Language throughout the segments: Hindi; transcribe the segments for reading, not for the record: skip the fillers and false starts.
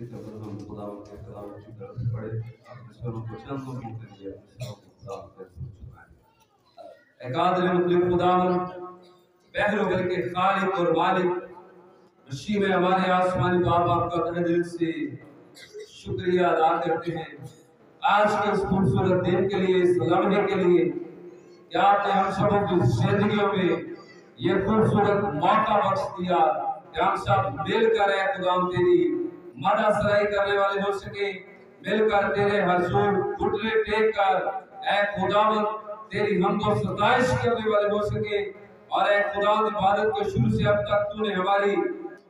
इससे कबल हम खुदा के कलाम की तरफ बढ़े अपने स्वरों को चंद लोगों के लिए अपने स्वरों को खुदा के चुकाएं। एकादर मुतलिक खुदावन पहलो करके खालिक और मालिक मसीह में हमारे आसमानी बाप आपका तहे दिल से शुक्रिया अदा करते हैं आज के इस खूबसूरत दिन के लिए, इस लम्हे के लिए कि आपने हम सबों की जिंदगियों में ये खूबसूरत मौका बख्श दिया कि हम सब मिलकर खुदा तेरी मदद सराई करने वाले हो सके, मिलकर तेरे हजूर घुटने टेक कर खुदावंद तेरी हमदो सताइश करने वाले हो सके। और खुदा इबादत के शुरू से अब तक तूने हमारी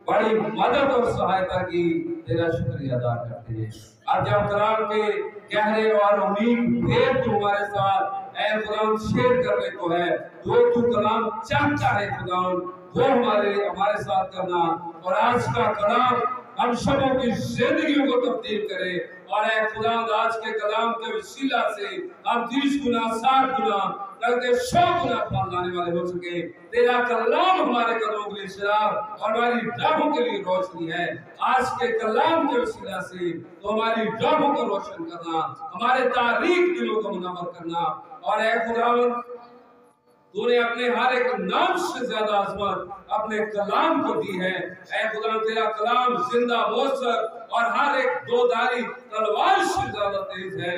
बड़ी मदद और सहायता की, तेरा शुक्रिया अदा करते हैं। अब जब कलाम के गहरे और उम्मीद भेद तू हमारे साथ खुदा शेयर करने को है, जो तू कलाम चाहता है खुदा वो हमारे साथ करना, और आज का कलाम हम सबों की जिंदगियों को तब्दील करे। और खुदा आज के कलाम के वसीला से हम 30 गुना 60 गुना बल्कि 100 गुना फल लाने वाले हो सके। तेरा कलाम हमारे कदमों के लिए शराब और हमारी राहों के लिए रोशनी है। आज के कलाम के वसीला से तो हमारी राहों को रोशन करना, हमारे तारीख दिलों को मुनव्वर करना। और खुदावंद तूने अपने हर एक नाम से ज्यादा अजमत अपने कलाम को दी है। खुदा तेरा कलाम जिंदा मौसर और हर एक दोधारी तलवार से ज्यादा तेज है।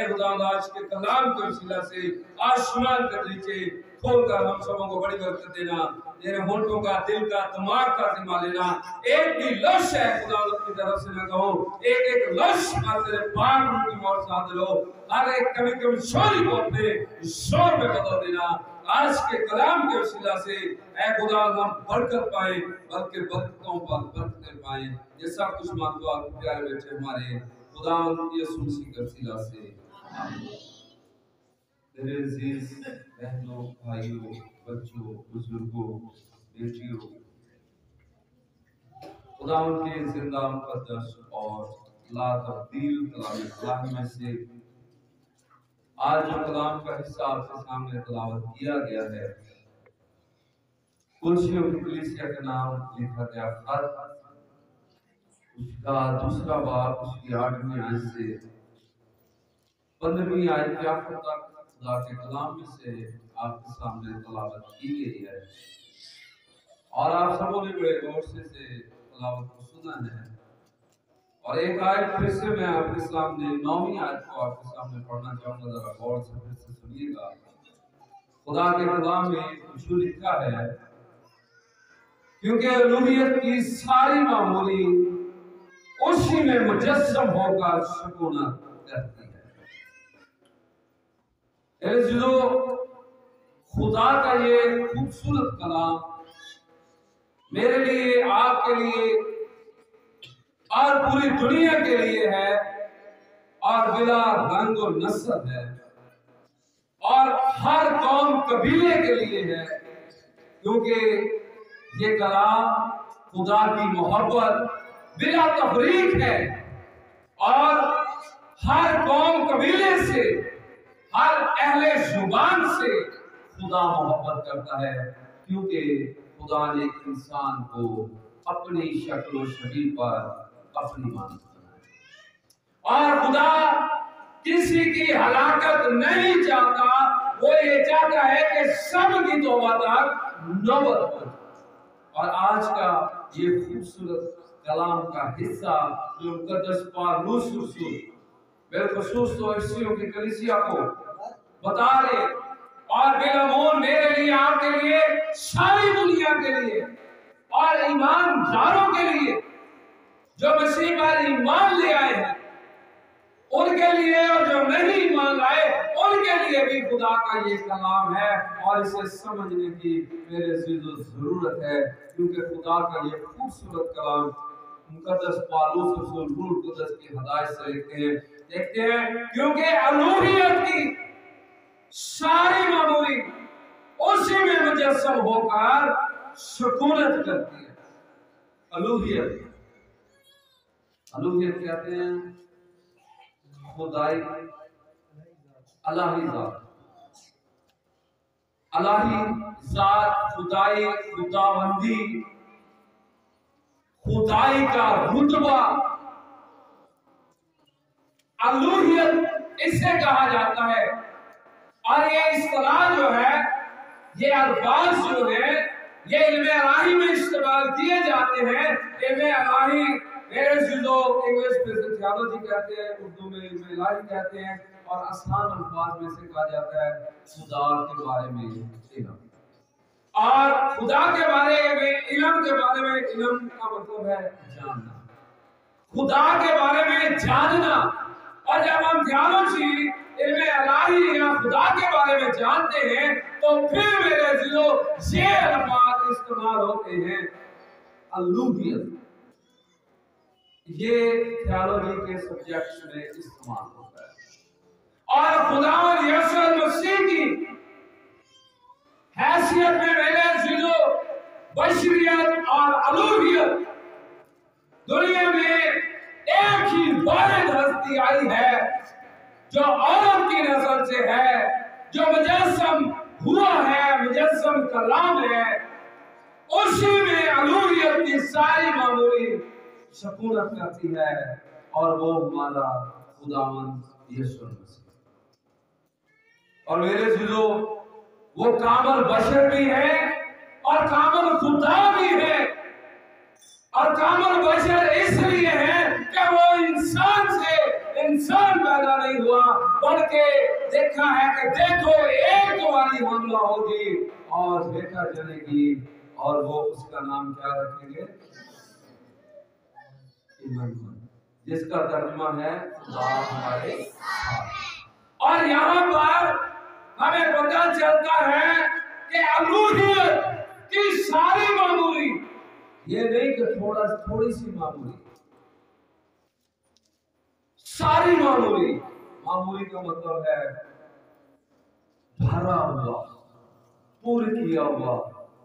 खुदा आज के कलाम के वसीला से आसमान के नीचे खोलकर हम सबों को बड़ी बरकत देना, तेरे होठों का, दिल का, दिमाग का जिम्मा लेना। एक भी लफ्ज़ है खुदा की तरफ से मैं कहूँ, एक एक लफ्ज़ पर तेरे पाक रूह की मोहर साथ लो। हर एक कभी कमजोरी को अपने जोर में बदल देना। आज के कलाम के वसीला से खुदा हम बरकत पाए, बल्कि बरकतों पर बरकतें पाए। ये सब कुछ मांगो प्यारे बेटे हमारे खुदा यीशु मसीह के वसीला से, आमीन। मेरे अजीज बहनों, भाइयों, बच्चों, बुजुर्गों, बेटियों, खुदा के जिंदा मुकद्दस और ला तब्दील कलाम में से आज जो कलाम का हिस्सा आपके सामने तिलावत किया गया है, कुलसियों की कलीसिया के नाम लिखा गया खत, उसका दूसरा बाब, उसकी 8वीं आयत से 15वीं आयत के आखिर तक खुदा के कलाम में से आपके सामने तिलावत की गई है। और आप सबों ने बड़े गौर से तिलावत को सुना है। और एक आयत फिर से मैं आपके सामने 9वीं आयत को आपके सामने पढ़ना चाहूंगा, जरा गौर से फिर से सुनिएगा। खुदा के कलाम में जो लिखा है, क्योंकि उलूहियत की सारी मामूली उसी में मुजस्सम होकर सुकूनत करती है। जो खुदा का ये खूबसूरत कलाम मेरे लिए, आपके लिए और पूरी दुनिया के लिए है, और बिला रंग और नस्ल है, और हर कौम कबीले के लिए है। क्योंकि ये कलाम खुदा की मोहब्बत बिला तफरीक है, और हर कौम कबीले से, हर अहले जुबान से खुदा मोहब्बत करता है। क्योंकि खुदा ने एक इंसान को अपनी शक्ल और शरीर पर अपनी मानत बनाया, और खुदा किसी की हलाकत नहीं चाहता, वो ये चाहता है कि सब की तौबा तक नौबत हो। और आज का ये खूबसूरत कलाम का हिस्सा जो मुकद्दस पालूस रसूल बिलखुसूस तो इस्सियों की कलीसिया को बता रहे, और बेलमोन मेरे लिए, आपके लिए, सारी दुनिया के लिए, और ईमानदारों के लिए जो मसीह पर ईमान ले आए हैं उनके लिए, और जो नहीं ईमान लाए उनके लिए भी खुदा का ये कलाम है। और इसे समझने की मेरे अज़ीज़ों जरूरत है, क्योंकि खुदा का ये खूबसूरत कलाम मुकद्दस पालूस रसूल रूह कुदस की हिदायत से देखते हैं। क्योंकि उलूहियत की सारी मामूली उसी में मुजस्सम होकर सुकूनत करती है। अलूहियत कहते हैं खुदाई, अलाही ज़ात, अलाही ज़ात, खुदाई, खुदाबंदी, खुदाई का रुतबा, अलूहियत इसे कहा जाता है। और ये इस्तिलाह जो है, ये अल्फाज जो है, ये इल्मे इलाही में इस्तेमाल किए जाते हैं। इल्मे इलाही मेरे लोग इंग्लिश में थियोलॉजी कहते हैं, उर्दू में इल्मे इलाही कहते हैं, और आसान अल्फाज में से कहा जाता है खुदा के बारे में इल्म। और खुदा के बारे में इल्म के बारे में, इल्म का मतलब है जानना, खुदा के बारे में जानना। और जब हम थियोलॉजी इल्मे इलाही या खुदा के बारे में जानते हैं तो फिर मेरे दिलो ये अल्फाज इस्तेमाल होते हैं अलूहियत। ये थियोलॉजी के सब्जेक्ट्स में इस्तेमाल होता है। और खुदावंद यीशु मसीह की हैसियत में मेरे दिलो बशरियत और अलूहियत, दुनिया में एक ही वाहिद हस्ती आई है जो औरत की नजर से है, जो मुजस्सम हुआ है, मुजस्सम कलाम है। उसी में अलूहियत की सारी मामूली सकूनत करती है, और वो हमारा खुदावंद यीशु मसीह। और मेरे दिलो वो कामल बशर भी है और कामल खुदा भी है। और कामल बशर इसलिए है कि वो इंसान से इंसान पैदा नहीं हुआ, बल्कि देखा है कि देखो एक तुम्हारी हमला होगी और बेटा जनेगी, और वो उसका नाम क्या रखेंगे? इमानुएल, जिसका तर्जुमा है खुदा हमारे साथ। और यहाँ पर हमें पता चलता है कि अलूहियत की सारी मामूली, ये नहीं कि थोड़ी सी मामूली, सारी मामूली। मामूली का मतलब है भरा हुआ, पूर्ण किया हुआ,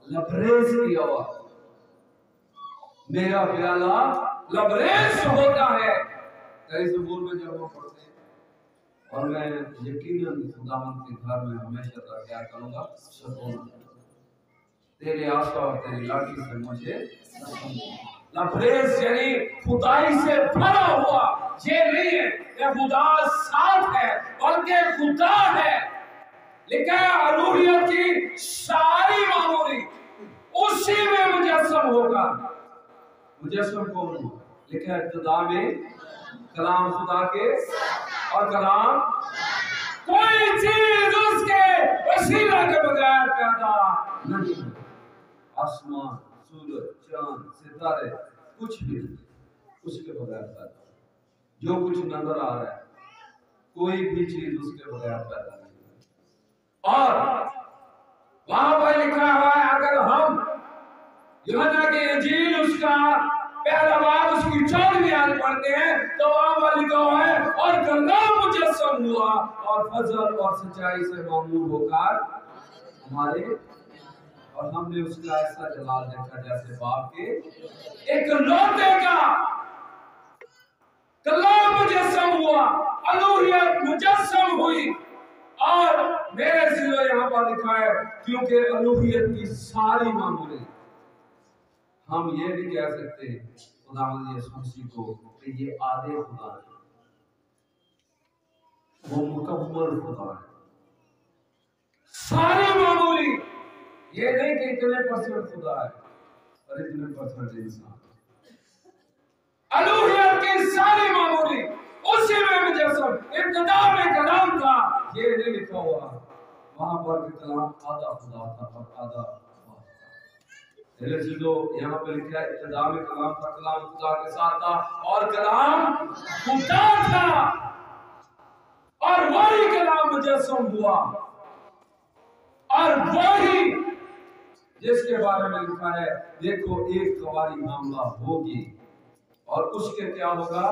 लबरेज किया हुआ। मेरा प्याला लबरेज होता है। कई ज़बूर में जब हम पढ़ते हैं, और मैं यकीनन खुदावंद के घर में हमेशा तक क्या करूंगा? सुकून। तेरे आशा और तेरी लाठी से मुझे लबरेज, यानी खुदाई से भरा हुआ। ये नहीं है कि खुदा साथ है, बल्कि खुदा है। लिखा है अलूहियत की सारी मामूली उसी में मुजस्सम होगा। मुजस्सम कौन होगा? लिखा है खुदा में कलाम खुदा के, और कलाम कोई चीज उसके वसीला के बगैर पैदा नहीं। आसमान, सूरज, चांद, सितारे, कुछ भी उसके बगैर पैदा। जो कुछ नजर आ रहा है, कोई भी चीज उसके बगैर पैदा नहीं। और वहां पर लिखा हुआ है, अगर हम यूहन्ना की इंजील उसका पहला बाब उसकी 14वीं आयत पढ़ते हैं तो वहां पर लिखा हुआ है, और कलाम मुजस्सम हुआ और फजल और सच्चाई से मामूर होकर हमारे, और हमने उसका ऐसा जलाल देखा जैसे बाप के एक लौटे का। कलाम मुजस्सम हुआ, अलूहियत मुजस्सम हुई। और मेरे सिलो यहाँ पर लिखा है, क्योंकि अलूहियत की सारी मामूली, हम ये भी कह सकते हैं खुदावंद यीशु मसीह को कि ये आधे खुदा है, वो मुकम्मल खुदा है। सारी मामूली, ये नहीं कि इतने परसेंट खुदा है और इतने परसेंट इंसान। अलूहियत की सारी मामूली उसी में मुजस्सम, इब्तिदा में कलाम था। ये नहीं लिखा हुआ वहां पर कि कलाम आधा खुदा था और आधा यहाँ पे लिखा है इब्तिदा में कलाम था, कलाम खुदा के साथ था और कलाम खुदा था, और वही कलाम मुजस्सम हुआ। और वही जिसके बारे में लिखा है, देखो एक कवारी मामला होगी और उसके क्या होगा?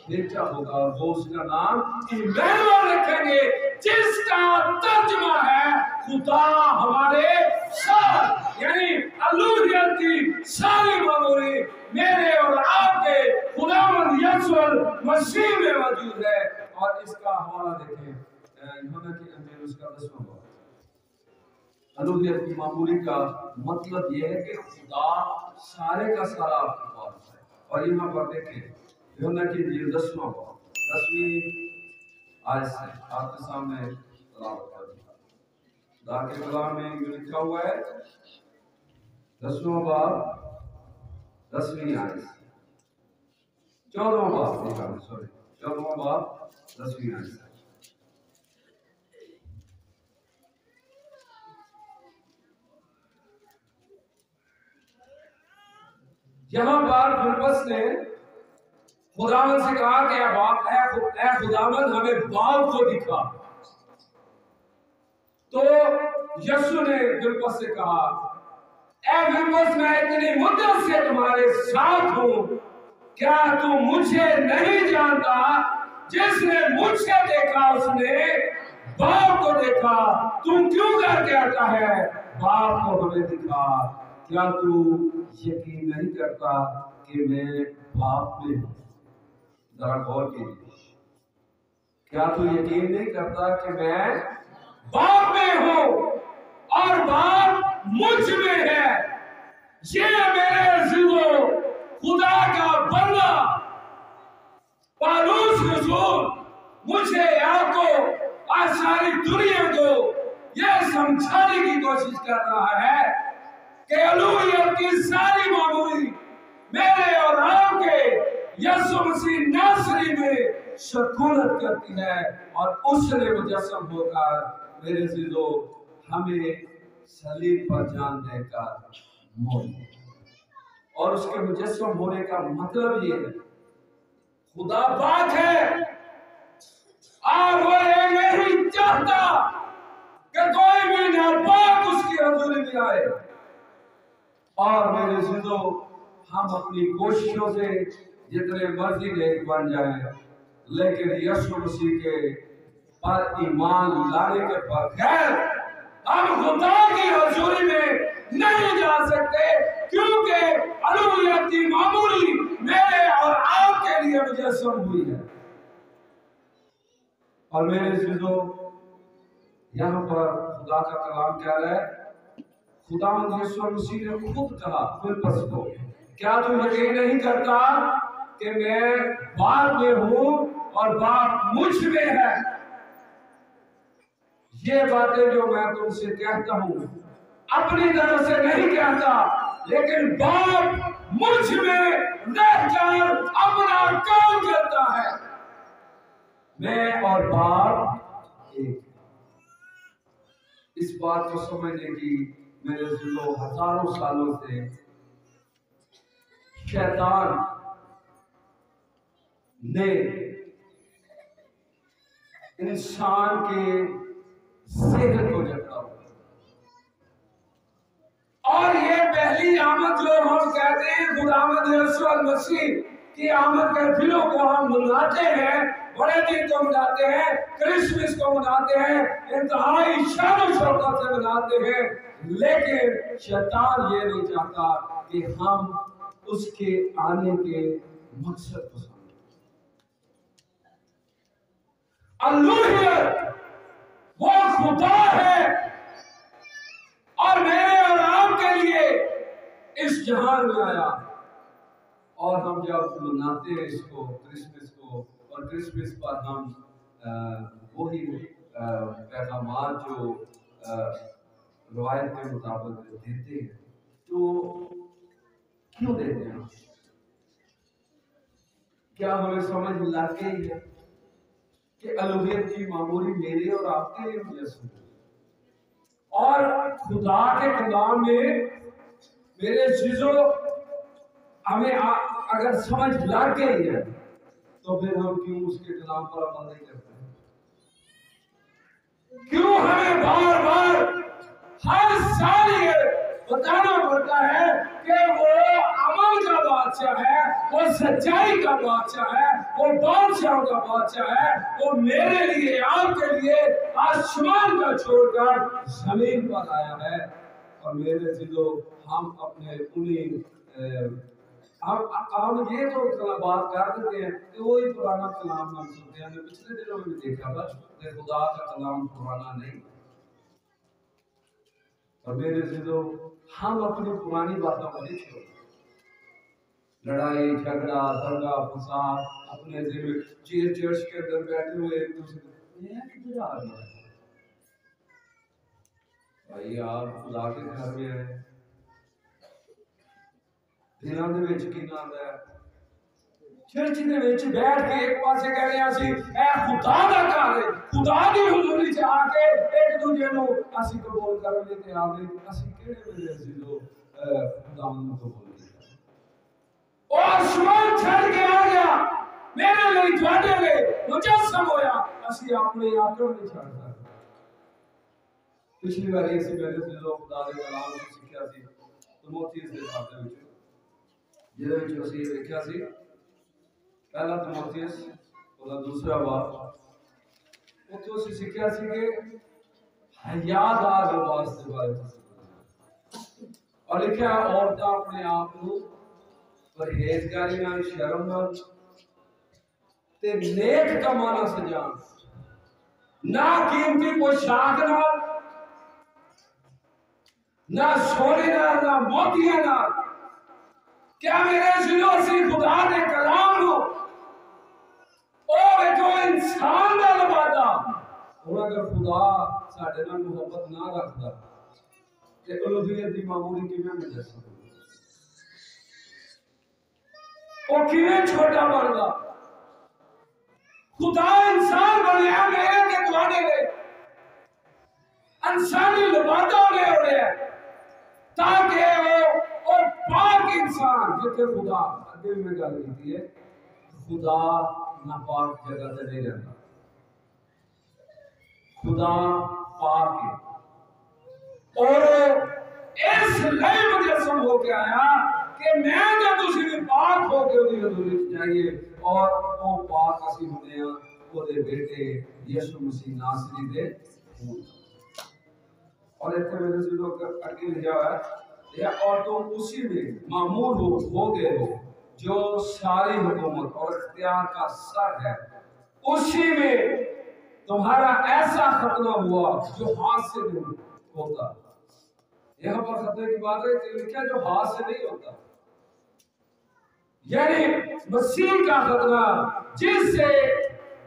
बेटा होगा, और वो उसका नाम इम्मानुएल रखेंगे, जिसका तर्जुमा है खुदा हमारे साथ। यानी अलूहियत की सारी मामूली मेरे और आपके खुदावंद यीशु मसीह में मौजूद है। और इसका हवाला देखें यूहन्ना की इंजील उसका 10वां बाब। अलूहियत की मामूली का मतलब यह है कि खुदा सारे का सारा आपके पास है। और यहाँ पर देखें यूहन्ना की इंजील 10वां बाब 10वीं आयत से आपके सामने तलावत कर दूंगा। खुदा के कलाम में जो लिखा हुआ है 10वां बाब 10वीं आयत, 14वां बाब लिखा है, सॉरी 14वां बाब 10वीं आयत से। यहाँ पर फिलिप्पस ने खुदावंद से कहा कि ऐ खुदावंद हमें बाप को दिखा। तो यीशु ने फिलिप्पस से कहा, ऐ फिलिप्पस मैं इतनी मुद्दत से तुम्हारे साथ हूं, क्या तू मुझे नहीं जानता? जिसने मुझे देखा उसने बाप को देखा। तुम क्यों कर कहता है बाप को हमें दिखा? क्या तू यकीन नहीं करता कि मैं बाप में हूं? जरा गौर कीजिए, क्या तू यकीन नहीं करता कि मैं बाप में हूं और बाप मुझ में है? ये मेरे अजीजों खुदा का बंदा पौलुस रसूल मुझे आपको और सारी दुनिया को यह समझाने की कोशिश कर रहा है कि अलूहियत की सारी मामूली मेरे और आपके यीशु मसीह नासरी में शकूनत करती है और उसने मुजस्सम होकर मेरे अजीजों हमें सलीब पर जान देकर मोल लिया। और उसके मुजस्सम होने का मतलब ये है खुदा पाक है और वो ये नहीं चाहता कि कोई भी नापाक उसकी हजूरी में आए। और मेरे अजीजों हम अपनी कोशिशों से जितने मर्जी नेक बन जाए, लेकिन यीशु मसीह के पर ईमान लाने के बगैर हम खुदा की हजूरी में नहीं जा सकते, क्योंकि अलूहियत की मामूली मेरे और आपके लिए मुजस्सम हुई है। और मेरे अजीजों यहाँ पर खुदा का कलाम क्या है? खुदा यीशु मसीह ने खुद कहा फिलिप्पस को, क्या तू यकीन नहीं करता कि मैं बाप में हूं और बाप मुझ में है? ये बातें जो मैं तुमसे कहता हूं अपनी तरफ से नहीं कहता, लेकिन बाप मुझ में रहकर अपना काम करता है। मैं और बाप एक। इस बात को समझने की मेरे दिलों हजारों सालों से शैतान ने इंसान के सेहत को जता और ये पहली आमद जो हम कहते हैं खुदावंद यीशु मसीह की आमद के दिनों को हम मनाते हैं, बड़े दिन को मनाते हैं, क्रिसमस को मनाते हैं, इंतहाई शान शौकत से मनाते हैं, लेकिन शैतान ये नहीं चाहता कि हम उसके आने के मकसद को समझें। अलूहियत वो खुदा है और मेरे और आपके लिए इस जहान में आया। और हम जब मनाते हैं इसको क्रिसमस को, और क्रिसमस पर हम वही पैगामात जो रवायत के मुताबिक देते हैं, तो क्यों देते हैं? क्या हमें समझ लग गई है कि अलूहियत की मामूली मेरे और आपके लिए मुजस्सम है? और खुदा के कलाम में मेरे चीजों हमें अगर समझ लग गई है, तो फिर हम क्यों उसके कलाम पर अमल नहीं करते? क्यों हमें बार बार हर साल ये बताना पड़ता है कि वो अमल का बादशाह है, वो सच्चाई का बादशाह है, वो बादशाह का बादशाह है, वो मेरे लिए आपके लिए आसमान का छोड़कर जमीन पर आया है। और मेरे दिलों हम अपने उन्हीं हम ये तो बात कर देते हैं कि वो ही पुराना कलाम हम सुनते हैं। हमने पिछले दिनों में भी देखा था कि खुदा का कलाम पुराना नहीं। और मेरे दिलों हम अपनी पुरानी बातों को नहीं छोड़ते। लड़ाई झगड़ा दंगा फसाद अपने दिल में चर्च के अंदर बैठे हुए एक दूसरे को किधर आ रहा है भाई आप खुदा के घर में है दिलों ਦੇ ਵਿੱਚ ਕੀ ਨਾਮ ਹੈ चर्च ਦੇ ਵਿੱਚ बैठ के एक पासे कह रहे हैं ए खुदा ਦਾ ਘਰ है खुदा ਦੀ ਹਜ਼ੂਰੀ ਚ ਆ ਕੇ ਇੱਕ ਦੂਜੇ ਨੂੰ ਅਸੀਂ ਕਬੂਲ ਕਰਨ ਲਈ ਤਿਆਰ ਨਹੀਂ ਅਸੀਂ ਕਿਹੜੇ ਵੇਲੇ ਅਸੀਂ ਜੋ खुदा ਨੂੰ ਕਬੂਲ ਕੀਤਾ और आसमान छड़ के आ गया मेरे लिए ਤੁਹਾਡੇ ਲਈ ਮੁਜੱਸਮ ਹੋਇਆ ਅਸੀਂ ਆਪਣੇ ਆਪ ਨੂੰ ਨਹੀਂ ਛੱਡ ਸਕਦੇ ਪਿਛਲੀ ਵਾਰੀ ਅਸੀਂ ਮੇਰੇ ਜਦੋਂ खुदा ਦੇ ਕਲਾਮ ਨੂੰ ਸਿੱਖਿਆ ਸੀ ਤਿਮੋਥੀਉਸ ਦੇ ਖਾਤੇ ਵਿੱਚ ਜਿਹਦੇ ਵਿੱਚ ਅਸੀਂ ਲਿਖਿਆ ਸੀ पहला तिमोथियस और दूसरा बाब उत्थे उसे सीखा सी कि हयादार लिबास के बारे में और लिखा औरतें अपने आप को परहेजगारी नाल शर्म नाल ते नेक कमाना सजान ना कीमती पोशाक नाल ना सोने नाल ना मोतियां नाल क्या मेरे जिलो से खुदा दे कलाम नु ओ जो इंसान दा लबादा और अगर खुदा साडे नाल मोहब्बत ना रखदा ते उलूहियत दी मामूली किवें मुजस्सम ओ किवें छोटा बनदा खुदा इंसान बनया मेरे ते तुहाडे ले इंसानी लबादा ले होया ताकि वो पाक इंसान जिथे खुदा अगे में गल की है खुदा नापाक जगह से नहीं रहता खुदा पाक है और इस लिए मुजस्सम होके आया कि मैं जो तुसी भी पाक होके उदी हजूरी च जाइए और वो पाक असी होने आ ओदे बेटे यीशु मसीह नासरी दे और इतने मेरे से लोग अगे लिखा है या और तुम उसी में मामूल हो गए हो जो सारी हुकूमत और इख्तियार का सर है उसी में तुम्हारा ऐसा खतना हुआ जो हाथ से नहीं होता यहाँ पर खतरे की बात है कि लिखा जो हाथ से नहीं होता यानी मसीह का खतना जिससे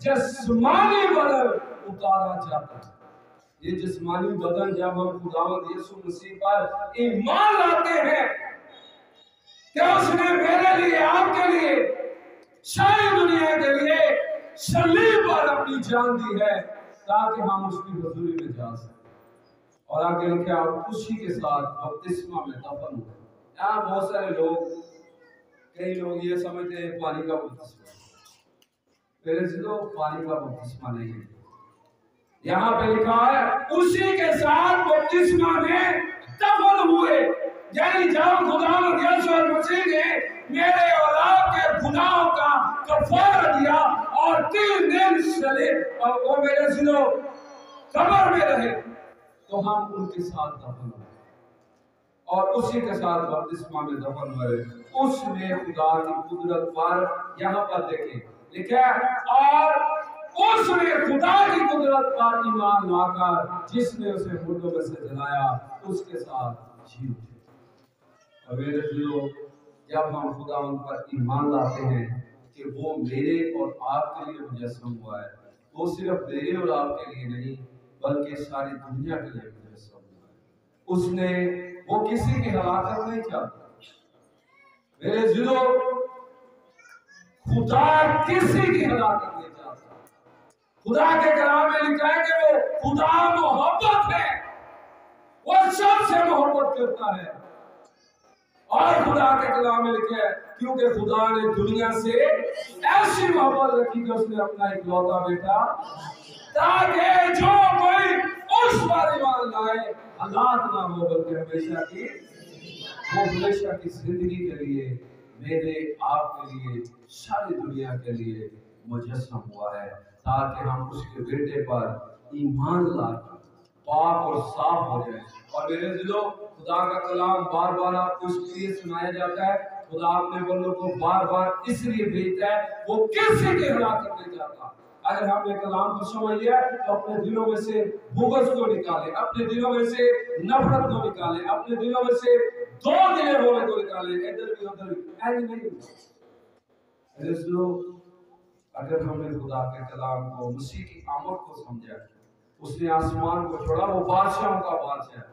जिस्मानी बदन उतारा जाता है ये जिस्मानी बदन जब हम खुदावंद यीशु मसीह पर ईमान लाते हैं कि उसने मेरे लिए आपके लिए सारी दुनिया के लिए सलीब पर अपनी जान दी है ताकि हम उसकी हजूरी में जा सकें और आगे लिखा और उसी के साथ बपतिस्मा में दफन हुए यहाँ बहुत सारे लोग कई लोग ये समझते हैं पानी का बपतिस्मा पहले से तो पानी का बपतिस्मा नहीं है यहाँ पे लिखा है उसी के साथ बपतिस्मा में दफन हुए यानी जब खुदावंद यीशु मसीह ने मेरे और आपके गुनाहों का कफारा दिया और 3 दिन चले और वो मेरे जिलो कब्र में रहे तो हम उनके साथ दफन हुए और उसी के साथ बपतिस्मा में दफन हुए उसने खुदा की कुदरत पर यहाँ पर देखें लिखा और उसने खुदा की कुदरत पर ईमान लाकर जिसने उसे मुर्दों में से जलाया उसके साथ जी उठे और मेरे दिलों जब हम खुदावंद पर ईमान लाते हैं कि वो मेरे और आपके लिए मुजस्सम हुआ है वो सिर्फ मेरे और आपके लिए नहीं बल्कि सारी दुनिया के लिए मुजस्सम हुआ है उसने वो किसी की हलाकत नहीं चाहता मेरे दिलों खुदा किसी की हलाकत नहीं चाहता खुदा के कलाम में लिखा है कि वो खुदा मोहब्बत है वो सबसे मोहब्बत करता है और खुदा के कलाम में लिखा है क्योंकि खुदा ने दुनिया से ऐसी मोहब्बत रखी कि उसने अपना इकलौता बेटा ताकि जो कोई उस पर ईमान लाए हालात ना हो बल्कि हमेशा की जिंदगी के लिए मेरे आपके लिए सारी दुनिया के लिए मुजस्सम हुआ है ताकि हम उसके बेटे पर ईमान लाकर पाक और साफ हो जाए और मेरे दिलों खुदा का कलाम बार बार आपको इसलिए सुनाया जाता है खुदा अपने बंदों को बार बार इसलिए भेजता है वो किसी की हलाकत नहीं चाहता अगर हमने कलाम को समझ लिया तो अपने दिलों में से बुग़्ज़ को निकाले अपने दिलों में से नफरत को निकाले अपने दिलों में से 2 दिन रोने को निकाले, इधर भी उधर भी, ऐसे नहीं होता। अगर हमने खुदा के कलाम को, मसीह की आमद को समझा, उसने आसमान को छोड़ा, वो बादशाहों का बादशाह है,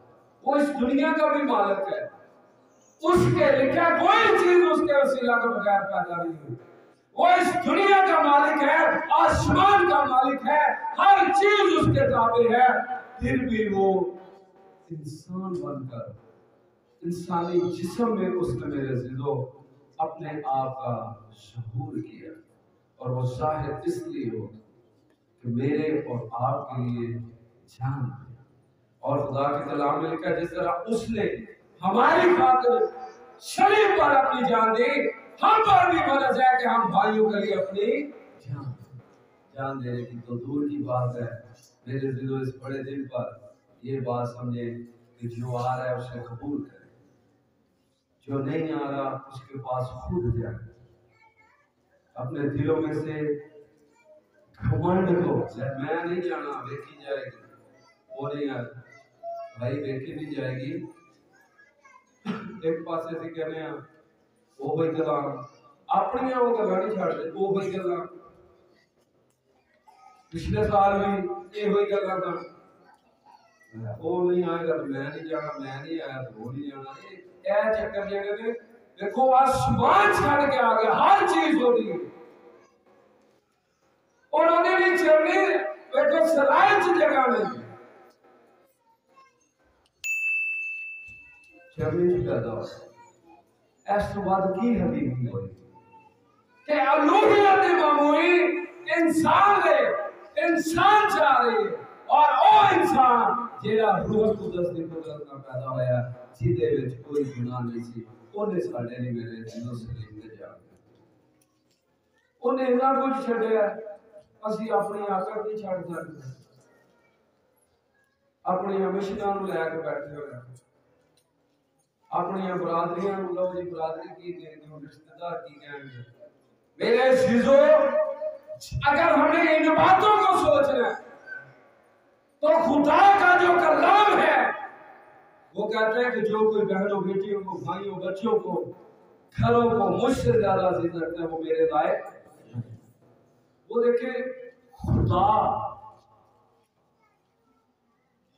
वो इस दुनिया का भी मालिक है, उसके लिखा कोई चीज उसके वसीला के बगैर पैदा नहीं हुई। वो इस दुनिया का मालिक है, आसमान का मालिक है, हर चीज उसके ताबे है, फिर भी वो इंसान बनकर इंसानी जिस्म में उसने मेरे जिलो अपने आप का शहूर किया, और वो शाहिद इसलिए हो कि मेरे और आपके लिए जान है। और खुदा के कलाम में लिखा जिस तरह उसने हमारी खातिर शरीर पर अपनी जान दी, हम पर भी फर्ज है कि हम भाइयों के लिए अपनी जान देने की। तो दूर की बात है मेरे दिलों इस बड़े दिन पर ये बात समझे कि जो आ रहा है उसे कबूल करे, जो नहीं आ रहा उसके पास खुद जाए। अपने दिलों में से घमंड को, मैं नहीं जाना, देखी जाएगी, वो नहीं यार भाई, देखी नहीं जाएगी। एक पास ऐसे कहने हैं वो भाई गला अपनी वो गला नहीं छाड़ दे, वो भाई गला पिछले साल भी ये हुई गला था, वो नहीं आएगा तो मैं नहीं जाना, मैं नहीं आया तो वो नहीं जाना। ये चक्कर जेड़े ने देखो आसमान छाड़ के आ गया, हर चीज हो रही है, उन्होंने नहीं चलनी देखो सलाइच जगह में चलनी पैदा हो। ऐसे बाद की हकीकत हुई कि अलूहियत मामूली इंसान ले, इंसान चाह रही है, और वो इंसान जेड़ा रूह कुदस दी कुदरत नाल पैदा होया, जिदे विच कोई गुनाह नहीं सी, ओने साडे लिए मेरे दिलों से लेके जा ओने इतना कुछ छड्या, ਅਸੀਂ अपनी आकड़ नहीं छड़ सकते, अपनी मिशनां नूं लैके बैठे होए, अपनी बरादरियां नूं लो जी बरादरी की कहेंगे, रिश्तेदार की कहेंगे। मेरे अजीजों, अगर हमने इन बातों को सोचना है तो खुदा का जो कलाम है वो कहते हैं कि जो कोई बहनों बेटियों को, भाइयों बच्चों को, घरों को मुझसे ज्यादा जिद रखता है वो मेरे लायक। वो देखे खुदा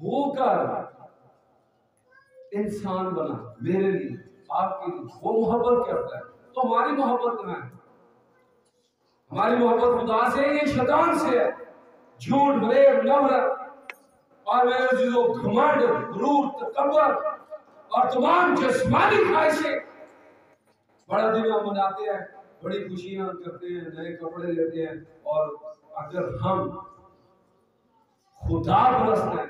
होकर इंसान बना मेरे लिए, आपके लिए, वो मोहब्बत करता है। तो हमारी मोहब्बत में है, हमारी मोहब्बत खुदा से, ये शैतान से है। झूठ, फरेब, नफरत और मेरे दिलो घमंड, गुरूर, तकब्बुर और तमाम जिस्मानी ख्वाहिशें। बड़ा दिन हम मनाते हैं, बड़ी खुशियां करते हैं, नए कपड़े लेते हैं, और अगर हम खुदा परस्त हैं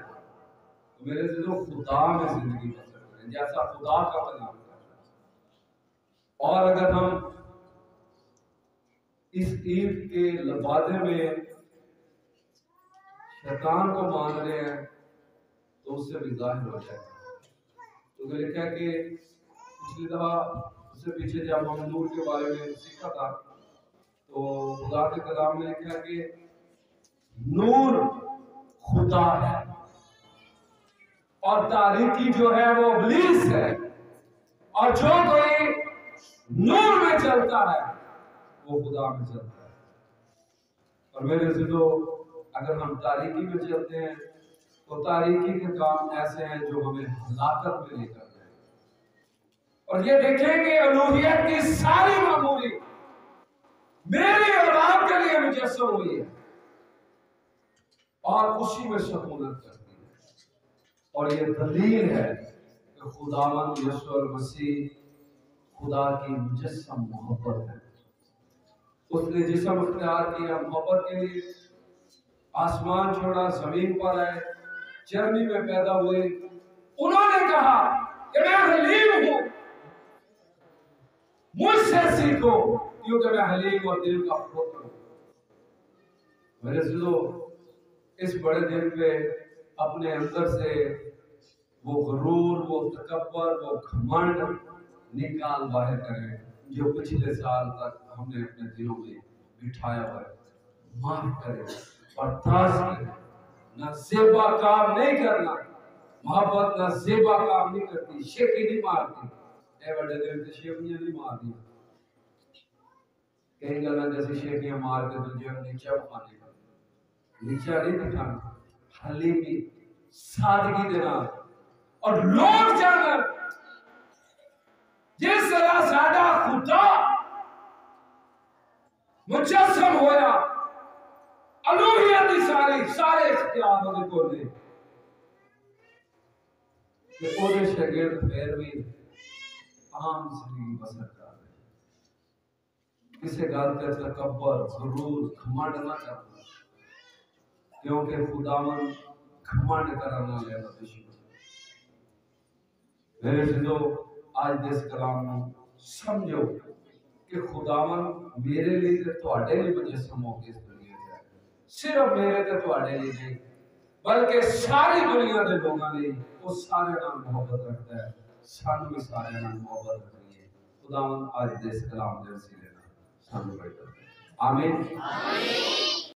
तो मेरे दिलो खुदा में जिंदगी बसर करें जैसा खुदा का कलाम है। और अगर हम इस ईद के लबादे में शैतान को मान रहे हैं तो उससे भी जाहिर हो जाएगा। तो लिखा है कि पिछली दफा उससे पीछे जब हम नूर के बारे में सीखा था तो खुदा के कलाम में लिखा है कि नूर खुदा है और तारीकी जो है वो इब्लीस है, और जो कोई नूर में चलता है वो खुदा में चलता है। और मेरे दिलो, अगर हम तारीकी में चलते हैं तो तारीकी के काम ऐसे हैं जो हमें हलाकत में लेकर जाए। और ये देखें कि अलूहियत की सारी मामूली मेरे और आपके लिए मुजस्सम हुई है और उसी में शकूनत करती है। और ये दलील है कि खुदावंद यीशु मसीह खुदा की मुजस्सम मोहब्बत है। उसने जिस्म इख्तियार किया मोहब्बत के लिए, आसमान छोड़ा, जमीन पर आए, चरनी में पैदा हुए। उन्होंने कहा कि मैं हलीम हूं, मुझसे सीखो क्योंकि मैं हलीम और दिल का पुत्र हूं। मेरे दिलो, इस बड़े दिन पे अपने अंदर से वो गुरूर, वो तकब्बुर, वो घमंड निकाल बाहर करें जो पिछले साल तक हमने अपने दिलों में बिठाया हुआ है। माफ करें, बर्दाश्त करें। ना जेबा काम नहीं करना, मोहब्बत ना जेबा काम नहीं करती, शेखी नहीं मारती, ए बड़े दिन ते शेखियां नहीं मार दी कई गल्लां जैसे शेखियां मार के दूजे को नीचा खाने नीचा नहीं दिखाना हली भी सादगी दे नाल और लोग जानन जिस तरह साडा खुदा मुजस्सम होया अलूहियत दी सारे इख्तियार ओदे कोल ने कि ओदे शागिर्द फिर भी आम जिंदगी बसर कर रहे किसी गल ते तकब्बर गुरूर घमंड ना करना क्योंकि खुदावन घमंड करने वाले दा दुश्मन मेरे सिद्धो आज दे इस कलाम नूं समझो कि खुदावन मेरे लिए ते तुहाडे लिए मुजस्सम हो के इस दुनिया च सिर्फ मेरे ते तुहाडे लिए नहीं बल्कि सारी दुनिया के लोगों ने वो सारे नाल मोहब्बत रखता है सानू भी सारे नाल मोहब्बत रखनी है खुदावन आज दे इस कलाम दे वसीले नाल सानू बैठा आमीन